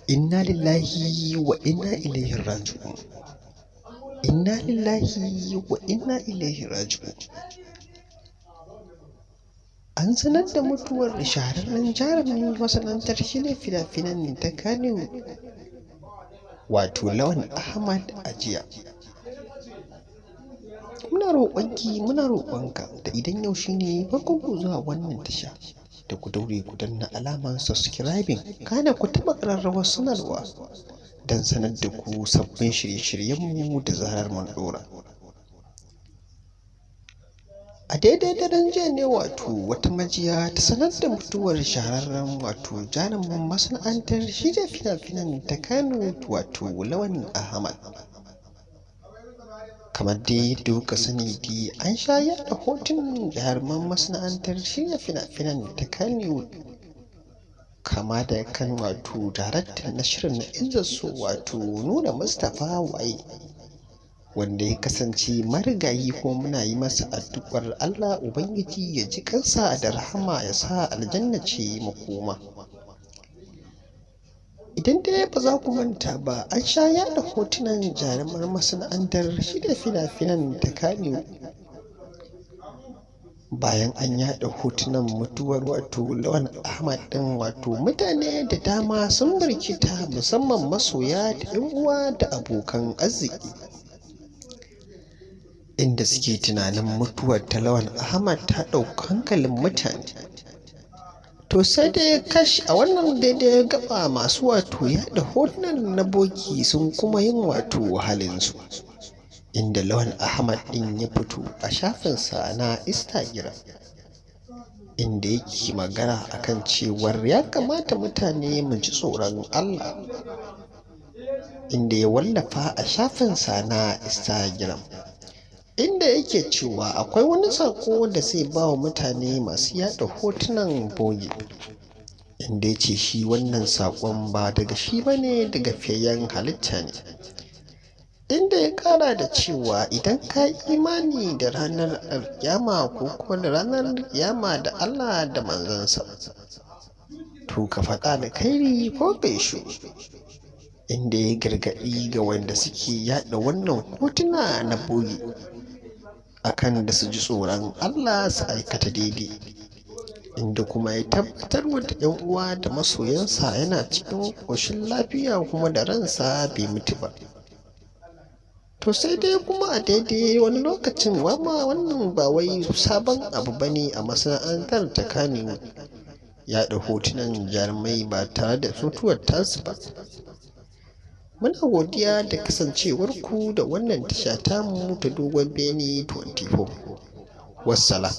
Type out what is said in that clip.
Inna lillahi wa inna ilaihi raji'un. Inna lillahi wa inna ilaihi raji'un. An sanar da mutuwar shahararren jarumin masana'antar shirya fina-finan ta Kannywood, wato Lawan Ahmad a jiya. Muna roƙonki, muna roƙonka da idan yau shine farkon ku zuwa wannan tasha, da ku daure ku danna alamar subscribing, kana ku taɓa ƙararrawar sanarwa don sanar da ku sabbin shirye-shiryenmu da zarar mun ɗora. A daidai daren jiya ne wata majiya ta sanar da mutuwar shahararren jarumin masana'antar shirya fina-finan ta Kannywood Lawan Ahmad. Kamar dai yadda kuka sani dai an sha yaɗa hotunan jaruman masana'antar shirya fina-finan ta Kannywood, kama da kan daraktan na shirin na Izzatso Nura Mustapha Waye, wanda ya kasance marigayi, kuma muna yi masa addu'ar Allah Ubangiji ya ji kansa da rahama, ya sa aljanna ce makoma. Idan dai ba za ku manta ba, an sha yaɗa hotunan jarumar masana'antar shirya fina-finan ta Kannywood. Bayan an yaɗa hotunan mutuwar Lawan Ahmad ɗin, mutane da dama sun birkita, musamman masoya da 'yan uwa da abokan arziki, inda suke tunanin mutuwar ta Lawan Ahmad ta ɗauki hankalin mutane. To sai dai kash, a wannan daidai gaba masu yaɗa hotunan na bogi sun kuma yin halinsu, inda Lawan Ahmad ɗin ya fito a shafinsa na Instagram, inda yake magana akan cewar ya kamata mutane mu ji tsoron Allah, inda ya wallafa a shafinsa na Instagram, inda yake cewa akwai wani sako da zai ba wa mutane masu yaɗa hotunan bogi, inda ya ce shi wannan sakon ba daga shi bane, daga fiyayyen halitta ne, inda ya kara da cewa idan ka yi imani da ranar alkiyama, ko kuma da ranar kiyama da Allah da manzansa, to ka faɗa da kairi ko bai shiru, inda ya gargaɗi ga wanda suke yaɗa wannan hotuna na bogi akan da su ji tsoron Allah su aikata daidai, inda kuma ya tabbatar da 'yan uwa da masoyansa yana cikin ƙoshin lafiya kuma da ransa bai mutu ba. To sai dai kuma a daidai wani lokacin wannan ba wai sabon abu bane a masana'antar ta Kannywood, yaɗa hotunan jarumai ba tare da mutuwar tasu ba. Muna godiya da kasancewarku da wannan tasha tamu ta Dogon Bene 24. Wassalam.